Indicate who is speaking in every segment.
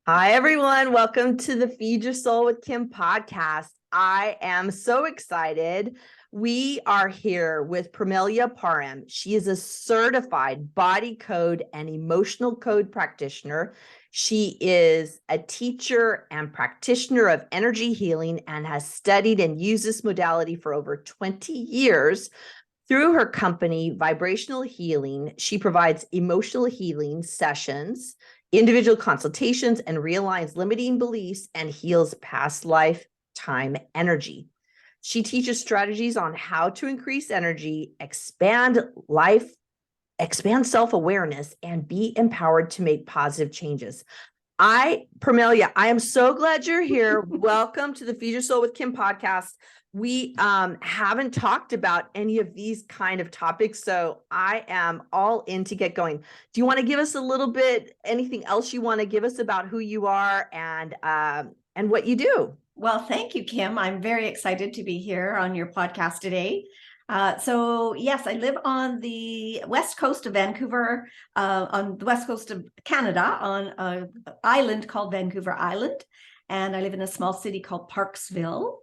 Speaker 1: Hi, everyone. Welcome to the Feed Your Soul with Kim podcast. I am so excited. We are here with Permelia Parham. She is a certified body code and emotional code practitioner. She is a teacher and practitioner of energy healing and has studied and used this modality for over 20 years. Through her company, Vibrational Healing, she provides emotional healing sessions, individual consultations, and realigns limiting beliefs and heals past lifetime energy. She teaches strategies on how to increase energy, expand self-awareness, and be empowered to make positive changes. Permelia, I am so glad you're here. Welcome to the Feed Your Soul with Kim podcast. We haven't talked about any of these kind of topics, so I am all in to get going. Do you want to give us a little bit, anything else you want to give us about who you are and what you do?
Speaker 2: Well, thank you, Kim. I'm very excited to be here on your podcast today. So yes, I live on the west coast of Vancouver, on the west coast of Canada, on an island called Vancouver Island. And I live in a small city called Parksville.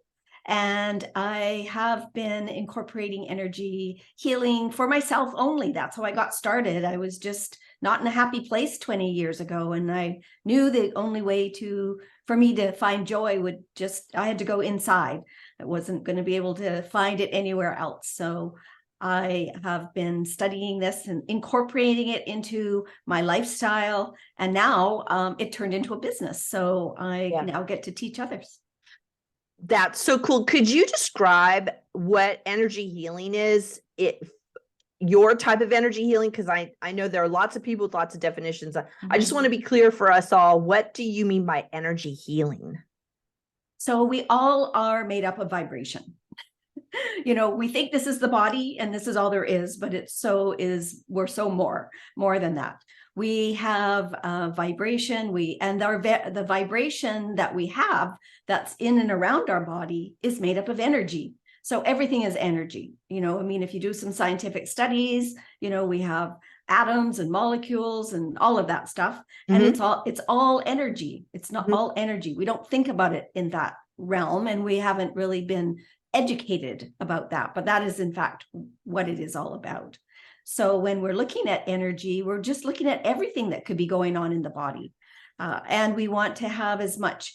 Speaker 2: And I have been incorporating energy healing for myself only. That's how I got started. I was just not in a happy place 20 years ago. And I knew the only way for me to find joy I had to go inside. I wasn't going to be able to find it anywhere else. So I have been studying this and incorporating it into my lifestyle. And now it turned into a business. So I now get to teach others.
Speaker 1: That's so cool. Could you describe what energy healing is? Your type of energy healing? Because I know there are lots of people with lots of definitions. I just want to be clear for us all. What do you mean by energy healing?
Speaker 2: So we all are made up of vibration. We think this is the body and this is all there is, but we're so more than that. We have vibration, the vibration that we have that's in and around our body is made up of energy. So everything is energy. If you do some scientific studies, we have atoms and molecules and all of that stuff. And it's all energy. It's not all energy. We don't think about it in that realm, and we haven't really been educated about that, but that is in fact what it is all about. So when we're looking at energy, we're just looking at everything that could be going on in the body. And we want to have as much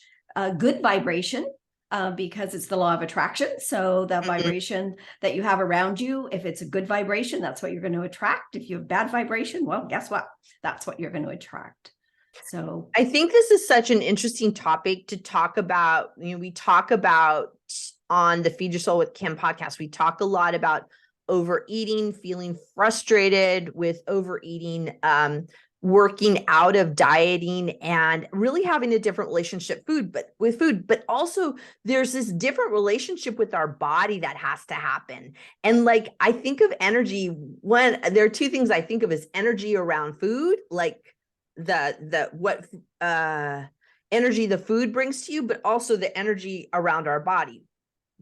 Speaker 2: good vibration because it's the law of attraction. So the vibration that you have around you, if it's a good vibration, that's what you're going to attract. If you have bad vibration, well, guess what? That's what you're going to attract. So
Speaker 1: I think this is such an interesting topic to talk about. We talk about on the Feed Your Soul with Kim podcast, we talk a lot about overeating, feeling frustrated with overeating, working out of dieting, and really having a different relationship with food. But also there's this different relationship with our body that has to happen. And I think of energy, there are two things I think of as energy around food, like what energy the food brings to you, but also the energy around our body.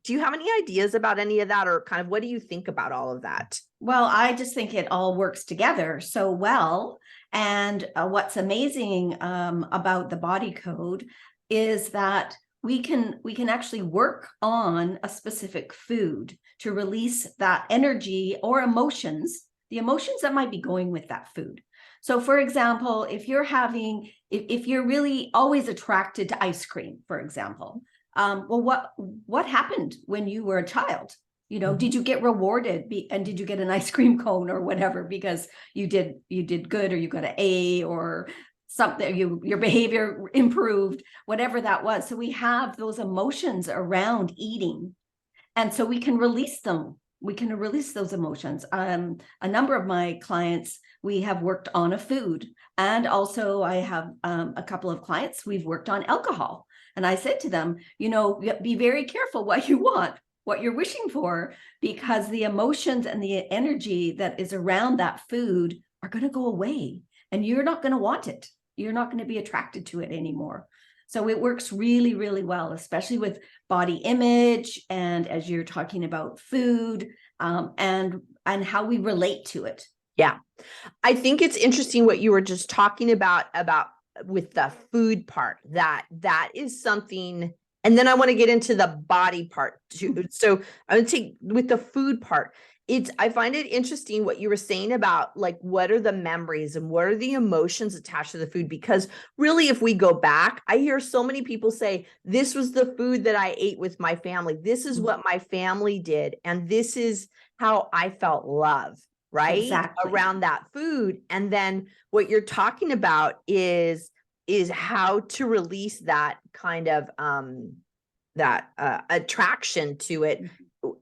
Speaker 1: Do you have any ideas about any of that, or kind of what do you think about all of that?
Speaker 2: Well, I just think it all works together so well. And what's amazing about the body code is that we can actually work on a specific food to release that energy or emotions, the emotions that might be going with that food. So for example, if you're really always attracted to ice cream, for example, well, what happened when you were a child? Did you get rewarded and did you get an ice cream cone or whatever because you did good, or you got an A or something, your behavior improved, whatever that was. So we have those emotions around eating, and so we can release them. We can release those emotions. A number of my clients, we have worked on a food, and also I have a couple of clients, we've worked on alcohol. And I said to them, be very careful what you want, what you're wishing for, because the emotions and the energy that is around that food are going to go away, and you're not going to want it. You're not going to be attracted to it anymore. So it works really, really well, especially with body image, and as you're talking about food, and how we relate to it.
Speaker 1: Yeah. I think it's interesting what you were just talking about with the food part, that is something. And then I want to get into the body part too. So I would take with the food part. I find it interesting what you were saying about like, what are the memories and what are the emotions attached to the food? Because really, if we go back, I hear so many people say, this was the food that I ate with my family. This is what my family did. And this is how I felt love, right?
Speaker 2: Exactly.
Speaker 1: Around that food. And then what you're talking about is how to release that kind of attraction to it,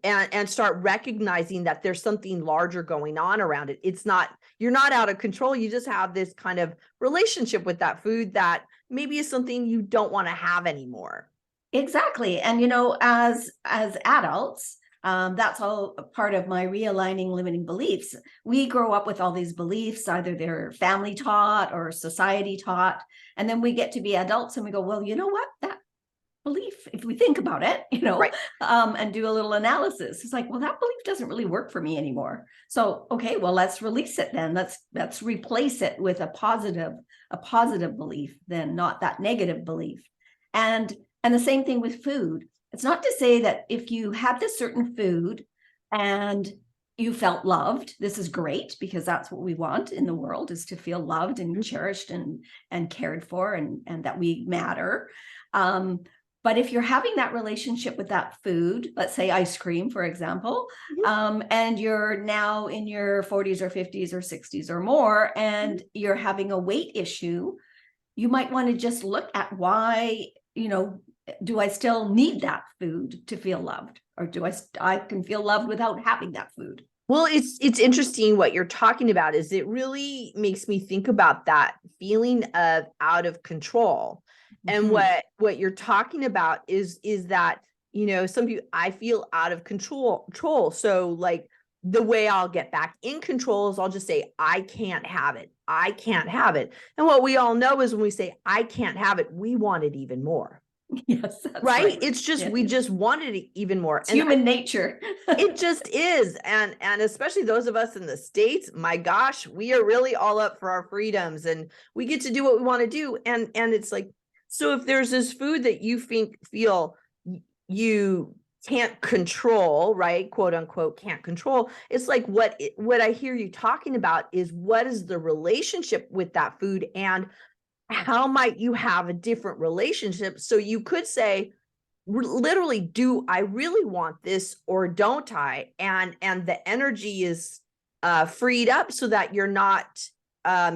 Speaker 1: and start recognizing that there's something larger going on around it. It's not, you're not out of control. You just have this kind of relationship with that food that maybe is something you don't want to have anymore.
Speaker 2: Exactly. And, as adults, that's all a part of my realigning limiting beliefs. We grow up with all these beliefs, either they're family taught or society taught. And then we get to be adults and we go, well, you know what? That belief, if we think about it,
Speaker 1: Right.
Speaker 2: And do a little analysis, it's like, well, that belief doesn't really work for me anymore. So, okay, well, let's release it then. Let's replace it with a positive belief, then, not that negative belief. And the same thing with food. It's not to say that if you had this certain food and you felt loved, this is great, because that's what we want in the world, is to feel loved and cherished and cared for, and that we matter. But if you're having that relationship with that food, let's say ice cream, for example, and you're now in your 40s or 50s or 60s or more, and you're having a weight issue, you might want to just look at why, do I still need that food to feel loved? Or do I can feel loved without having that food?
Speaker 1: Well, it's interesting what you're talking about. Is it really makes me think about that feeling of out of control. And what you're talking about is that, some people, I feel out of control. So like, the way I'll get back in control is I'll just say, I can't have it. I can't have it. And what we all know is when we say, I can't have it, we want it even more.
Speaker 2: Yes, that's
Speaker 1: right. It's just, we just wanted it even more.
Speaker 2: It's human nature.
Speaker 1: It just is. And especially those of us in the States, my gosh, we are really all up for our freedoms and we get to do what we want to do. And it's like, so if there's this food that you feel you can't control, right? Quote unquote, can't control. It's like what I hear you talking about is, what is the relationship with that food, and how might you have a different relationship? So you could say, literally, do I really want this or don't I? And the energy is freed up so that you're not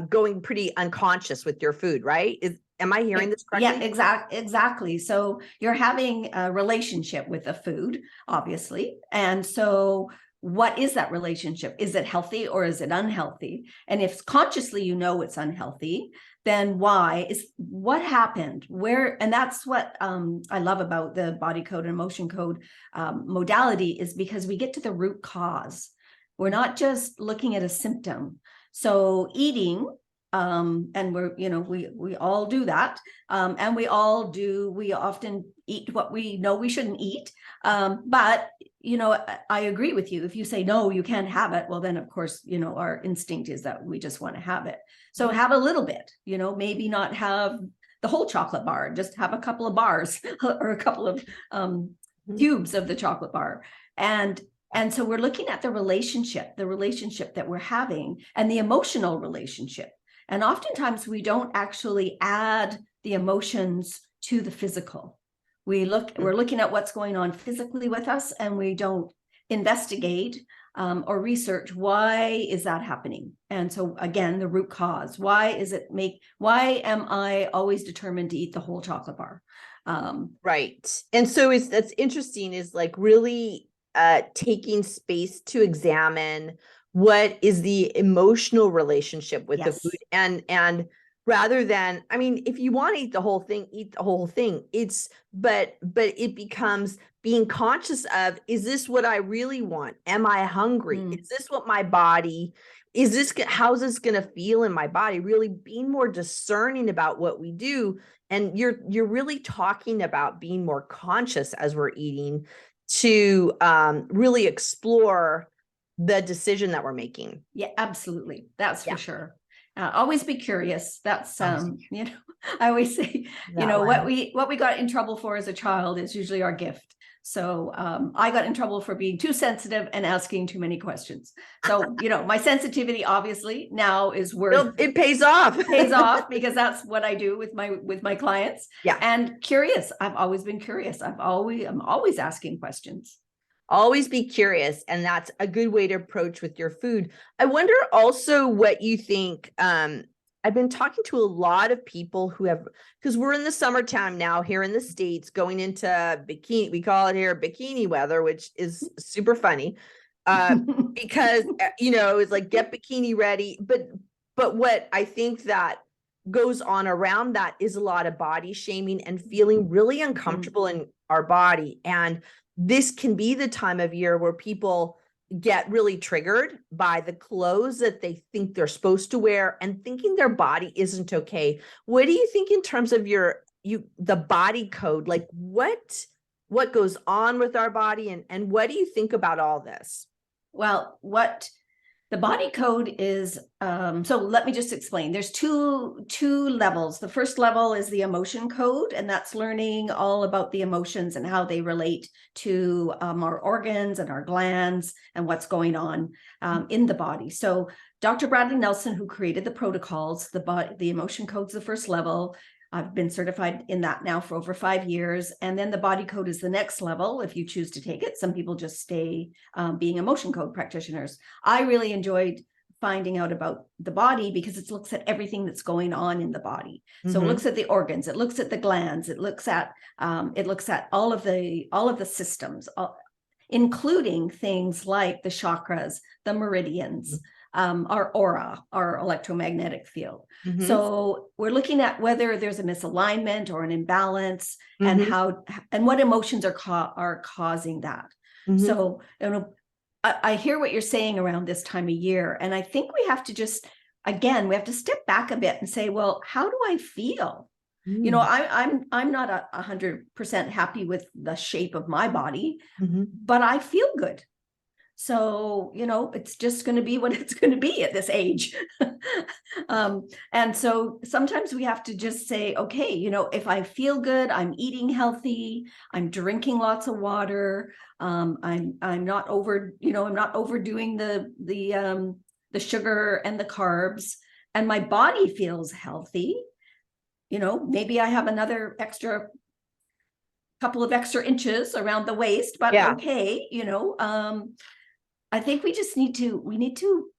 Speaker 1: going pretty unconscious with your food, right? Am I hearing this correctly?
Speaker 2: Yeah, exactly. So you're having a relationship with the food, obviously. And so what is that relationship? Is it healthy or is it unhealthy? And if consciously it's unhealthy, then why? Is what happened? Where? And that's what I love about the body code and emotion code modality, is because we get to the root cause. We're not just looking at a symptom. So eating, and we all do that. And we often eat what we know we shouldn't eat. But, I agree with you. If you say, no, you can't have it, well, then of course, our instinct is that we just want to have it. So have a little bit, maybe not have the whole chocolate bar, just have a couple of bars or a couple of cubes of the chocolate bar. And so we're looking at the relationship that we're having, and the emotional relationship. And oftentimes we don't actually add the emotions to the physical. We're looking at what's going on physically with us, and we don't investigate or research, why is that happening? And so again, the root cause, why am I always determined to eat the whole chocolate bar?
Speaker 1: Right. And so that's interesting, is like really taking space to examine what is the emotional relationship with the food, and rather than, if you want to eat the whole thing, eat the whole thing. But it becomes being conscious of, is this what I really want? Am I hungry? Is this what my body, how's this going to feel in my body? Really being more discerning about what we do. And you're really talking about being more conscious as we're eating, to really explore the decision that we're making.
Speaker 2: Yeah, absolutely. That's for sure. Always be curious. That's you know, I always say, you
Speaker 1: That
Speaker 2: know,
Speaker 1: one.
Speaker 2: what we got in trouble for as a child is usually our gift. So I got in trouble for being too sensitive and asking too many questions. So, you know, my sensitivity obviously now is worth,
Speaker 1: It pays off.
Speaker 2: pays off, because that's what I do with my clients.
Speaker 1: Yeah.
Speaker 2: And curious. I've always been curious. I'm always asking questions.
Speaker 1: Always be curious. And that's a good way to approach with your food. I wonder also what you think. I've been talking to a lot of people who have, because we're in the summertime now here in the States, going into bikini, we call it here bikini weather, which is super funny. Because, you know, it's like get bikini ready. But what I think that goes on around that is a lot of body shaming and feeling really uncomfortable in our body. And this can be the time of year where people get really triggered by the clothes that they think they're supposed to wear and thinking their body isn't okay. What do you think in terms of the body code? Like what goes on with our body, and what do you think about all this?
Speaker 2: Well, what the body code is, so let me just explain. There's two levels. The first level is the emotion code, and that's learning all about the emotions and how they relate to our organs and our glands and what's going on in the body. So Dr. Bradley Nelson, who created the protocols, the emotion code's the first level. I've been certified in that now for over 5 years. And then the body code is the next level if you choose to take it. Some people just stay being emotion code practitioners. I really enjoyed finding out about the body because it looks at everything that's going on in the body. So it looks at the organs, it looks at the glands, it looks at all of the systems, including things like the chakras, the meridians, our aura, our electromagnetic field. So we're looking at whether there's a misalignment or an imbalance, and how and what emotions are causing that. So, you know, I hear what you're saying around this time of year, and I think we have to just, again, we have to step back a bit and say, well, how do I feel? You know, I'm not 100% happy with the shape of my body, but I feel good. So, you know, it's just going to be what it's going to be at this age. And so sometimes we have to just say, okay, you know, if I feel good, I'm eating healthy, I'm drinking lots of water, I'm not I'm not overdoing the sugar and the carbs, and my body feels healthy. You know, maybe I have another couple of extra inches around the waist, but okay, you know, I think we just need to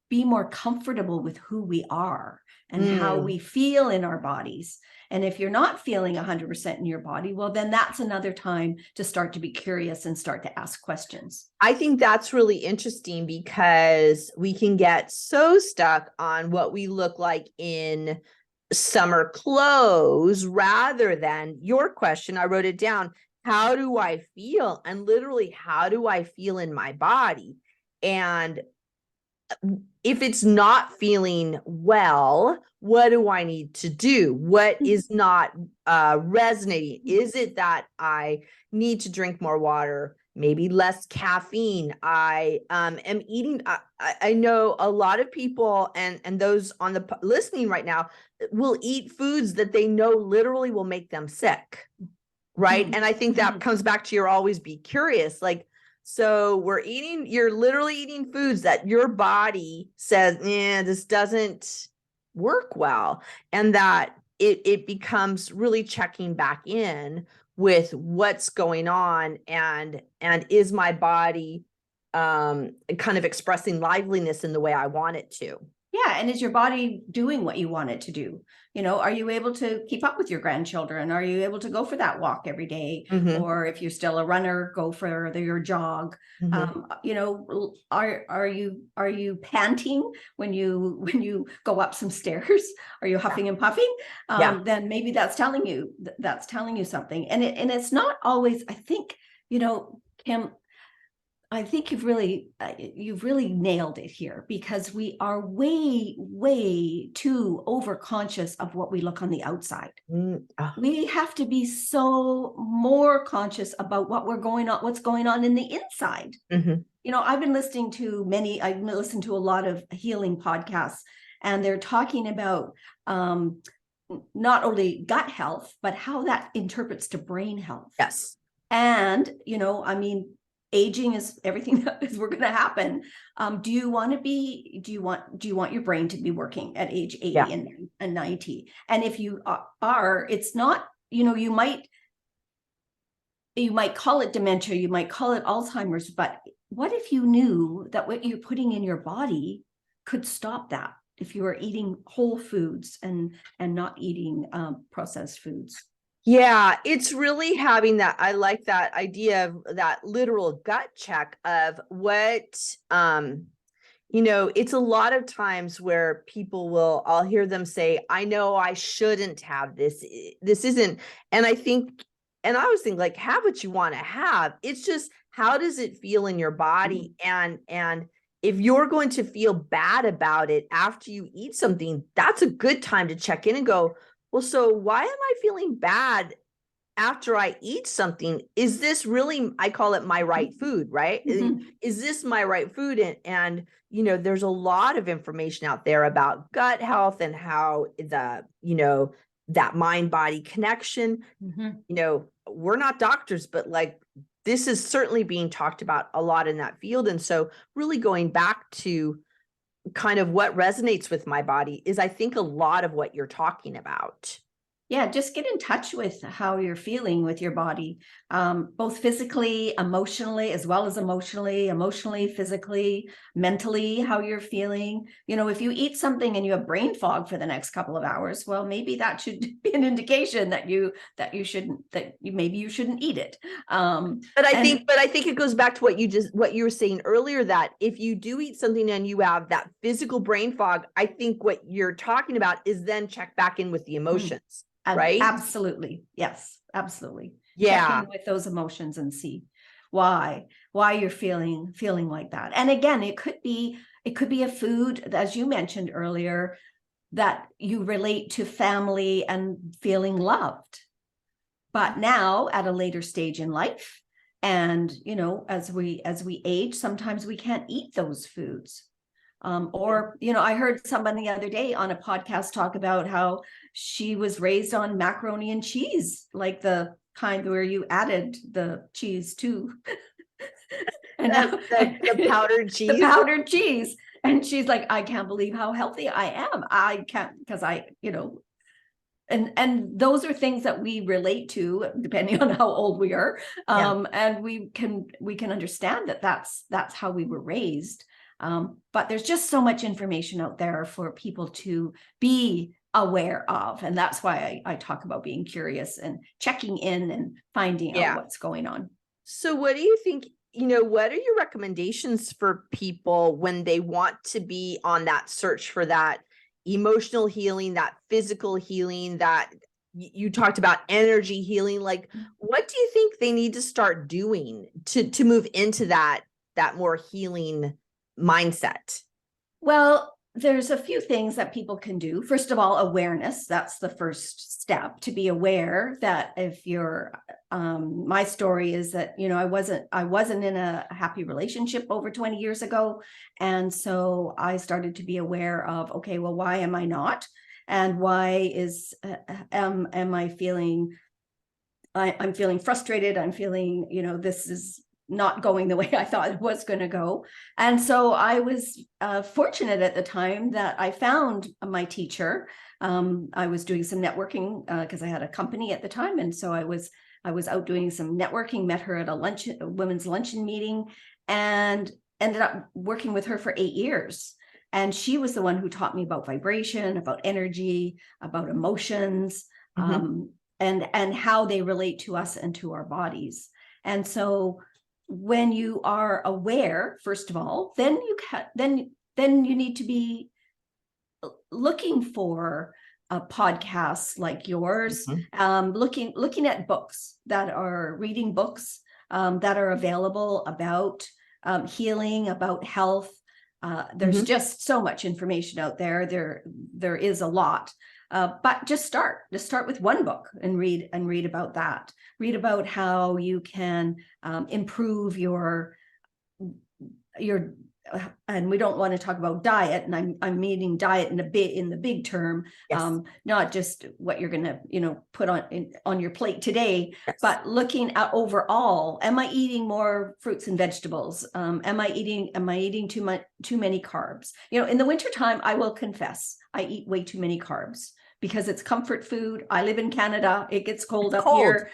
Speaker 2: be more comfortable with who we are and how we feel in our bodies. And if you're not feeling 100% in your body, well, then that's another time to start to be curious and start to ask questions.
Speaker 1: I think that's really interesting because we can get so stuck on what we look like in summer clothes rather than your question. I wrote it down. How do I feel? And literally, how do I feel in my body? And if it's not feeling well, what do I need to do? What is not resonating? Is it that I need to drink more water, maybe less caffeine? I am eating. I know a lot of people and those on the listening right now will eat foods that they know literally will make them sick. Right. And I think that comes back to your always be curious. Like, so you're literally eating foods that your body says, this doesn't work well. And that it becomes really checking back in with what's going on and is my body kind of expressing liveliness in the way I want it to.
Speaker 2: Yeah. And is your body doing what you want it to do? You know, are you able to keep up with your grandchildren? Are you able to go for that walk every day? Or if you're still a runner, go for your jog. You know, are you panting when you go up some stairs? Are you huffing and puffing? Then maybe that's telling you something. And it's not always, I think, you know, Kim, I think you've really nailed it here, because we are way too overconscious of what we look on the outside. We have to be so more conscious about what's going on in the inside. You know, I've been listening to a lot of healing podcasts, and they're talking about not only gut health, but how that interprets to brain health.
Speaker 1: Yes.
Speaker 2: And, I mean, aging is everything that is we're going to happen. Do you want your brain to be working at age 80
Speaker 1: Yeah.
Speaker 2: and 90? And if you are, it's not, you might call it dementia, you might call it Alzheimer's, but what if you knew that what you're putting in your body could stop that if you are eating whole foods and not eating processed foods?
Speaker 1: Yeah, it's really having that. I like that idea of that literal gut check of what, it's a lot of times where I'll hear them say, I know I shouldn't have this. This isn't. And I always think like, have what you want to have. It's just, how does it feel in your body? And if you're going to feel bad about it after you eat something, that's a good time to check in and go, well, so why am I feeling bad after I eat something? Is this really, I call it my right food, right? Is this my right food? And there's a lot of information out there about gut health and how that mind-body connection, we're not doctors, but like, this is certainly being talked about a lot in that field. And so really going back to kind of what resonates with my body is, I think, a lot of what you're talking about.
Speaker 2: Yeah, just get in touch with how you're feeling with your body, both physically, emotionally, as well as emotionally, physically, mentally, how you're feeling. If you eat something and you have brain fog for the next couple of hours, well, maybe that should be an indication that you shouldn't eat it.
Speaker 1: But I think it goes back to what you were saying earlier, that if you do eat something and you have that physical brain fog, I think what you're talking about is then check back in with the emotions. Right?
Speaker 2: Absolutely. Yes, absolutely.
Speaker 1: Yeah.
Speaker 2: Check in with those emotions and see why you're feeling like that. And again, it could be a food, as you mentioned earlier, that you relate to family and feeling loved. But now at a later stage in life, and as we age, sometimes we can't eat those foods. I heard someone the other day on a podcast talk about how she was raised on macaroni and cheese, like the kind where you added the cheese to and
Speaker 1: the powdered cheese.
Speaker 2: The powdered cheese. And she's like, I can't believe how healthy I am. I can't, because and those are things that we relate to depending on how old we are. And we can understand that that's how we were raised. But there's just so much information out there for people to be aware of. And that's why I talk about being curious and checking in and finding out what's going on.
Speaker 1: So what do you think, what are your recommendations for people when they want to be on that search for that emotional healing, that physical healing, that you talked about energy healing? Like, what do you think they need to start doing to move into that more healing mindset?
Speaker 2: Well, there's a few things that people can do. First of all, awareness. That's the first step, to be aware that if you're, my story is that, I wasn't in a happy relationship over 20 years ago. And so I started to be aware of, okay, well, why am I not? And why am I feeling, I'm feeling frustrated. I'm feeling, this is not going the way I thought it was going to go. And so I was fortunate at the time that I found my teacher. I was doing some networking because I had a company at the time. And so I was out doing some networking, met her at a women's luncheon meeting, and ended up working with her for 8 years. And she was the one who taught me about vibration, about energy, about emotions, and how they relate to us and to our bodies. And so when you are aware, first of all, then you need to be looking for podcasts like yours, looking at books reading books that are available about healing, about health. There's just so much information out there. There is a lot. But just start with one book and read about that. Read about how you can improve your and we don't want to talk about diet, and I'm meaning diet in the big term,
Speaker 1: Yes.
Speaker 2: not just what you're going to, put on your plate today,
Speaker 1: Yes.
Speaker 2: but looking at overall, am I eating more fruits and vegetables? Am I eating too many carbs? In the wintertime, I will confess, I eat way too many carbs because it's comfort food. I live in Canada. It gets cold up here.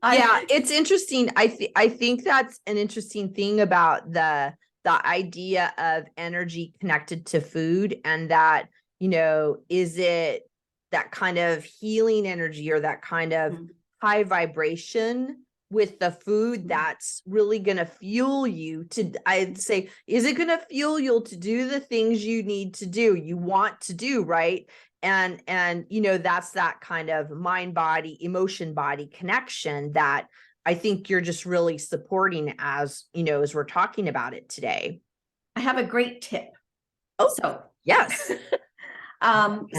Speaker 1: Yeah, it's interesting. I think that's an interesting thing about the idea of energy connected to food, and that, is it that kind of healing energy or that kind of high vibration with the food that's really going to fuel you to, I'd say, is it going to fuel you to do the things you need to do, you want to do, right? And that's that kind of mind body emotion body connection that I think you're just really supporting as we're talking about it today.
Speaker 2: I have a great tip.
Speaker 1: Yes.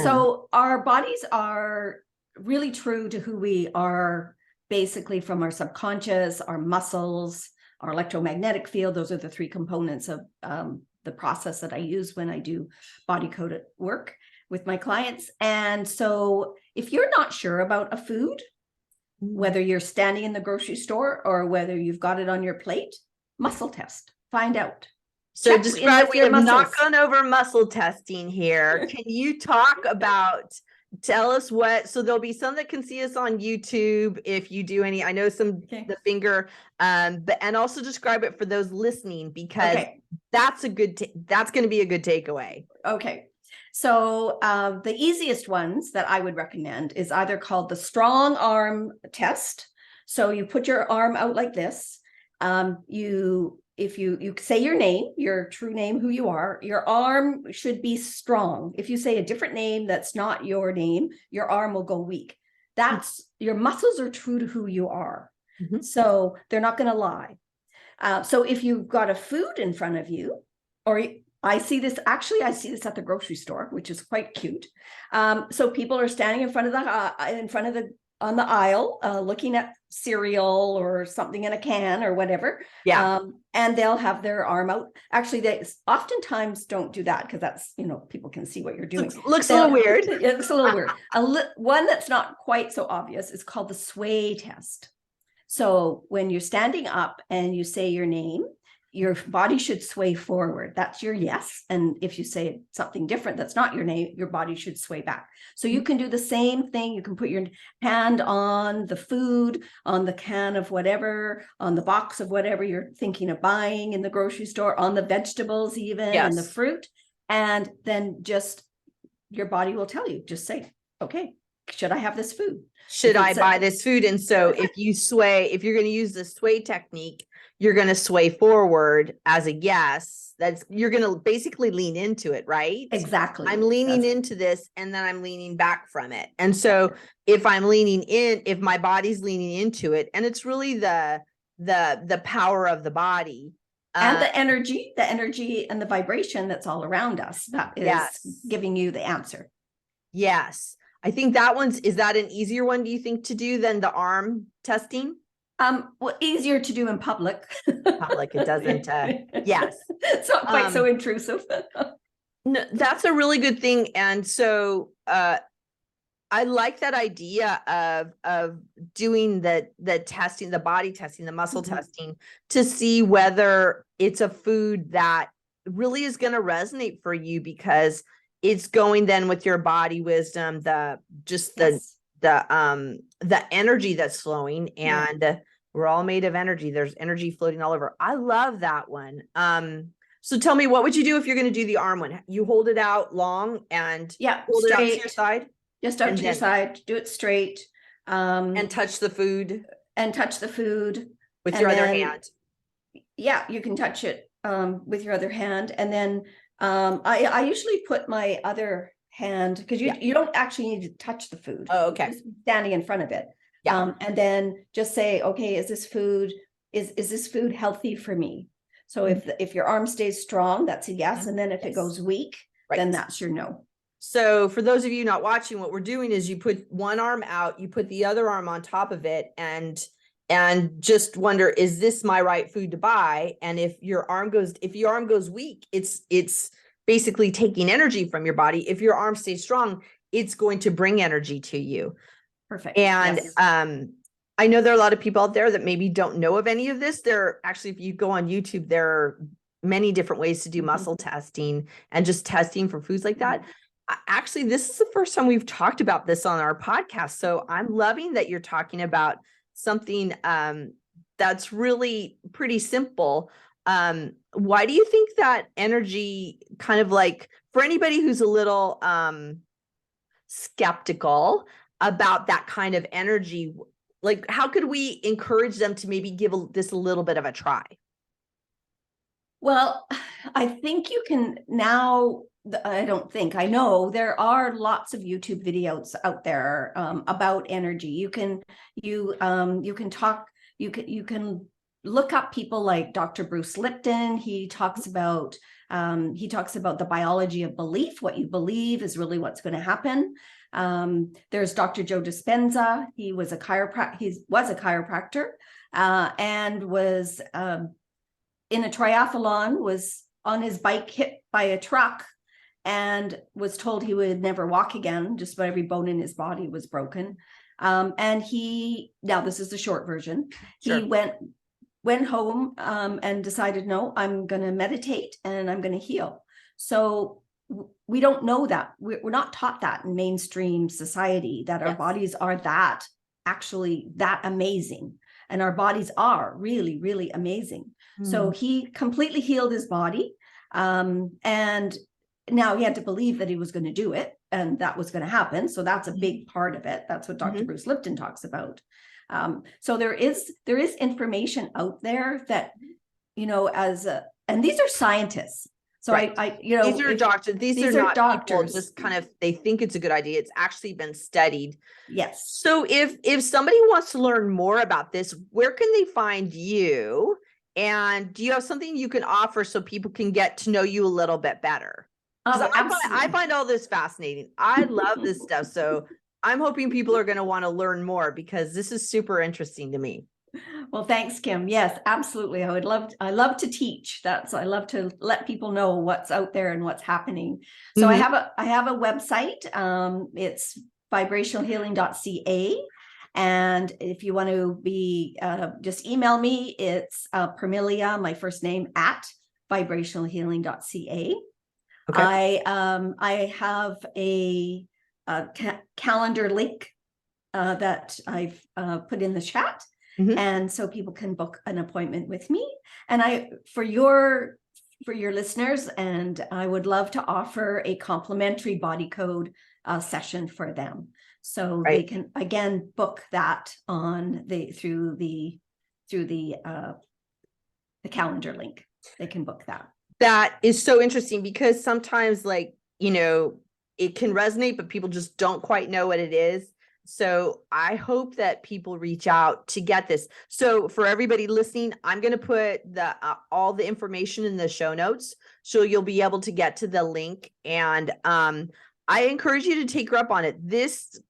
Speaker 2: So our bodies are really true to who we are, basically from our subconscious, our muscles, our electromagnetic field. Those are the three components of the process that I use when I do body code work with my clients. And so if you're not sure about a food, whether you're standing in the grocery store or whether you've got it on your plate, muscle test, find out.
Speaker 1: So describe, we have not gone over muscle testing here. Can you talk about, tell us what, so there'll be some that can see us on YouTube if you do any, I know some, the finger, but, and also describe it for those listening, because that's a good, that's going to be a good takeaway.
Speaker 2: Okay. So the easiest ones that I would recommend is either called the strong arm test. So you put your arm out like this. If you say your name, your true name, who you are, your arm should be strong. If you say a different name that's not your name, your arm will go weak. That's your muscles are true to who you are. So they're not going to lie. So if you've got a food in front of you, or I see this at the grocery store, which is quite cute. So people are standing in front of on the aisle, looking at cereal or something in a can or whatever.
Speaker 1: Yeah.
Speaker 2: And they'll have their arm out. Actually, they oftentimes don't do that because that's, people can see what you're doing.
Speaker 1: Looks a little weird.
Speaker 2: It looks a little weird. One that's not quite so obvious is called the sway test. So when you're standing up and you say your name, your body should sway forward. That's your yes. And if you say something different, that's not your name, your body should sway back. So you can do the same thing. You can put your hand on the food, on the can of whatever, on the box of whatever you're thinking of buying in the grocery store, on the vegetables even, and the fruit. And then just your body will tell you, just say, okay, should I have this food?
Speaker 1: Should I buy this food? And so if you're going to use the sway technique, you're going to sway forward as a yes. You're going to basically lean into it, right?
Speaker 2: Exactly.
Speaker 1: I'm leaning into this and then I'm leaning back from it. And so if I'm leaning in, if my body's leaning into it, and it's really the power of the body.
Speaker 2: And the energy and the vibration that's all around us that is giving you the answer.
Speaker 1: Yes. I think is that an easier one, do you think, to do than the arm testing?
Speaker 2: Well, easier to do in public.
Speaker 1: It doesn't, yes.
Speaker 2: It's not quite so intrusive.
Speaker 1: No, that's a really good thing. And so, I like that idea of doing the testing, the body testing, the muscle testing, to see whether it's a food that really is going to resonate for you, because it's going then with your body wisdom, the energy that's flowing, and we're all made of energy. There's energy floating all over. I love that one. So tell me, what would you do if you're going to do the arm one? You hold it out long and hold it out to your side.
Speaker 2: Just out to your side, do it straight.
Speaker 1: And touch the food.
Speaker 2: With
Speaker 1: your other hand.
Speaker 2: Yeah, you can touch it with your other hand. And then I usually put my other hand, because you don't actually need to touch the food.
Speaker 1: Oh, okay.
Speaker 2: Just standing in front of it. And then just say, okay, is this food healthy for me? So if your arm stays strong, that's a yes. And then if it goes weak, then that's your no.
Speaker 1: So for those of you not watching, what we're doing is you put one arm out, you put the other arm on top of it, and and just wonder, is this my right food to buy? And if your arm goes weak, it's basically taking energy from your body. If your arm stays strong, it's going to bring energy to you.
Speaker 2: Perfect.
Speaker 1: And
Speaker 2: Yes.
Speaker 1: I know there are a lot of people out there that maybe don't know of any of this. There actually, if you go on YouTube, there are many different ways to do muscle testing and just testing for foods like that. Actually, this is the first time we've talked about this on our podcast. So I'm loving that you're talking about something that's really pretty simple. Why do you think that energy, kind of like, for anybody who's a little skeptical about that kind of energy, like, how could we encourage them to maybe give this a little bit of a try?
Speaker 2: Well, I think you can now, I don't think, I know there are lots of YouTube videos out there about energy. You can look up people like Dr. Bruce Lipton. He talks about the biology of belief. What you believe is really what's going to happen. There's Dr. Joe Dispenza. He was a chiropractor and was in a triathlon, was on his bike hit by a truck and was told he would never walk again. Just about every bone in his body was broken. And now this is the short version. Sure. He went home and decided, no, I'm going to meditate and I'm going to heal. So we don't know that. We're not taught that in mainstream society, that our bodies are that amazing. And our bodies are really, really amazing. So he completely healed his body. And now he had to believe that he was going to do it and that was going to happen. So that's a big part of it. That's what Dr. Bruce Lipton talks about. So there is information out there that, and these are scientists. So right.
Speaker 1: These are doctors. These are not doctors. People just kind of, they think it's a good idea. It's actually been studied.
Speaker 2: Yes.
Speaker 1: So if somebody wants to learn more about this, where can they find you? And do you have something you can offer so people can get to know you a little bit better? Because I find all this fascinating. I love this stuff. So I'm hoping people are going to want to learn more because this is super interesting to me.
Speaker 2: Well, thanks, Kim. Yes, absolutely. I love to teach. I love to let people know what's out there and what's happening. So I have a website. It's vibrationalhealing.ca. And if you want to just email me, it's Permelia, my first name, at vibrationalhealing.ca. Okay. I have a calendar link that I've put in the chat. And so people can book an appointment with me. And for your listeners, and I would love to offer a complimentary body code session for them. So they can again book that through the calendar link. They can book that.
Speaker 1: That is so interesting because sometimes, like, it can resonate, but people just don't quite know what it is. So I hope that people reach out to get this. So for everybody listening, I'm going to put all the information in the show notes, so you'll be able to get to the link. And I encourage you to take her up on it. This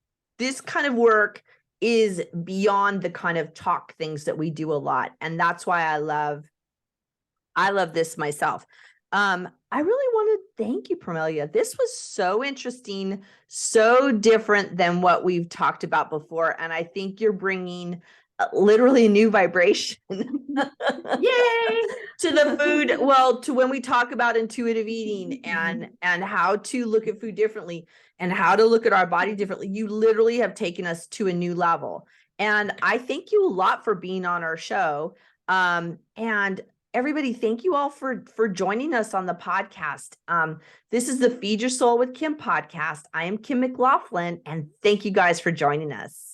Speaker 1: kind of work is beyond the kind of talk things that we do a lot, and that's why I love this myself. I really want to thank you, Permelia. This was so interesting, so different than what we've talked about before. And I think you're bringing literally a new vibration
Speaker 2: Yay!
Speaker 1: to the food. Well, to when we talk about intuitive eating and how to look at food differently and how to look at our body differently. You literally have taken us to a new level. And I thank you a lot for being on our show. And everybody, thank you all for joining us on the podcast. This is the Feed Your Soul with Kim podcast. I am Kim McLaughlin, and thank you guys for joining us.